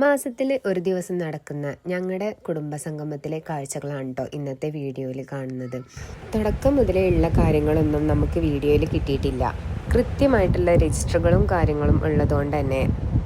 മാസത്തിൽ ഒരു ദിവസം നടക്കുന്ന ഞങ്ങളുടെ കുടുംബസംഗമത്തിലെ കാഴ്ചകളാണ് കേട്ടോ ഇന്നത്തെ വീഡിയോയിൽ കാണുന്നത്. തുടക്കം മുതലേ ഉള്ള കാര്യങ്ങളൊന്നും നമുക്ക് വീഡിയോയിൽ കിട്ടിയിട്ടില്ല. കൃത്യമായിട്ടുള്ള രജിസ്റ്ററുകളും കാര്യങ്ങളും ഉള്ളതുകൊണ്ട് തന്നെ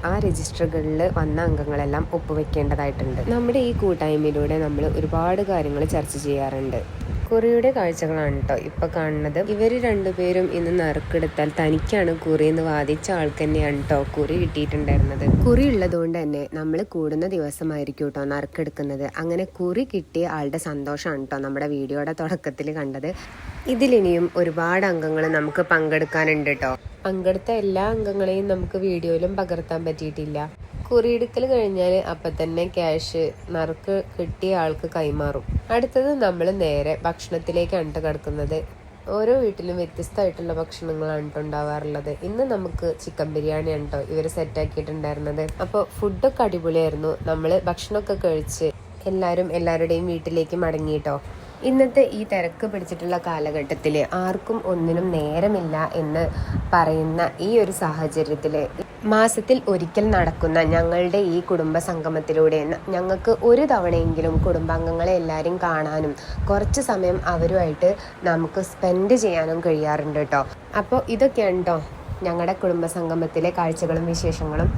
ആ രജിസ്റ്ററുകളിൽ വന്ന അംഗങ്ങളെല്ലാം ഒപ്പുവെക്കേണ്ടതായിട്ടുണ്ട്. നമ്മുടെ ഈ കൂട്ടായ്മയിലൂടെ നമ്മൾ ഒരുപാട് കാര്യങ്ങൾ ചർച്ച ചെയ്യാറുണ്ട്. കുറിയുടെ കാഴ്ചകളാണ് കേട്ടോ ഇപ്പൊ കാണുന്നത്. ഇവർ രണ്ടുപേരും ഇന്ന് നറുക്കെടുത്താൽ തനിക്കാണ് കുറി എന്ന് വാദിച്ച ആൾക്ക് തന്നെയാണ് കേട്ടോ കുറി കിട്ടിയിട്ടുണ്ടായിരുന്നത്. കുറി ഉള്ളതുകൊണ്ട് തന്നെ നമ്മൾ കൂടുന്ന ദിവസമായിരിക്കും കേട്ടോ നറുക്കെടുക്കുന്നത്. അങ്ങനെ കുറി കിട്ടിയ ആളുടെ സന്തോഷമാണ് കേട്ടോ നമ്മുടെ വീഡിയോയുടെ തുടക്കത്തിൽ കണ്ടത്. ഇതിലിനിയും ഒരുപാട് അംഗങ്ങൾ നമുക്ക് പങ്കെടുക്കാനുണ്ട് കേട്ടോ. പങ്കെടുത്ത എല്ലാ അംഗങ്ങളെയും നമുക്ക് വീഡിയോയിലും പകർത്താൻ പറ്റിയിട്ടില്ല. കുറിയെടുക്കൽ കഴിഞ്ഞാൽ അപ്പം തന്നെ ക്യാഷ് നറുക്ക് കിട്ടിയ ആൾക്ക് കൈമാറും. അടുത്തത് നമ്മൾ നേരെ ഭക്ഷണത്തിലേക്കാണ് കിടക്കുന്നത്. ഓരോ വീട്ടിലും വ്യത്യസ്തമായിട്ടുള്ള ഭക്ഷണങ്ങളാണ് കേട്ടോ ഉണ്ടാവാറുള്ളത്. ഇന്ന് നമുക്ക് ചിക്കൻ ബിരിയാണിയാണ് കേട്ടോ ഇവർ സെറ്റാക്കിയിട്ടുണ്ടായിരുന്നത്. അപ്പോൾ ഫുഡൊക്കെ അടിപൊളിയായിരുന്നു. നമ്മൾ ഭക്ഷണമൊക്കെ കഴിച്ച് എല്ലാവരുടെയും വീട്ടിലേക്ക് മടങ്ങിയിട്ടോ. ഇന്നത്തെ ഈ തിരക്ക് പിടിച്ചിട്ടുള്ള കാലഘട്ടത്തിൽ ആർക്കും ഒന്നിനും നേരമില്ല എന്ന് പറയുന്ന ഈ ഒരു സാഹചര്യത്തിൽ മാസത്തിൽ ഒരിക്കൽ നടക്കുന്ന ഞങ്ങളുടെ ഈ കുടുംബ സംഗമത്തിലൂടെ ഞങ്ങൾക്ക് ഒരു തവണയെങ്കിലും കുടുംബാംഗങ്ങളെ എല്ലാവരും കാണാനും കുറച്ച് സമയം അവരുമായിട്ട് നമുക്ക് സ്പെൻഡ് ചെയ്യാനും കഴിയാറുണ്ട് കേട്ടോ. അപ്പോൾ ഇതൊക്കെയാണ് കേട്ടോ ഞങ്ങളുടെ കുടുംബ സംഗമത്തിലെ കാഴ്ചകളും വിശേഷങ്ങളും.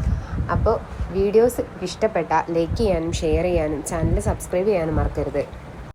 അപ്പോൾ വീഡിയോസ് ഇഷ്ടപ്പെട്ട ലൈക്ക് ചെയ്യാനും ഷെയർ ചെയ്യാനും ചാനൽ സബ്സ്ക്രൈബ് ചെയ്യാനും മറക്കരുത്.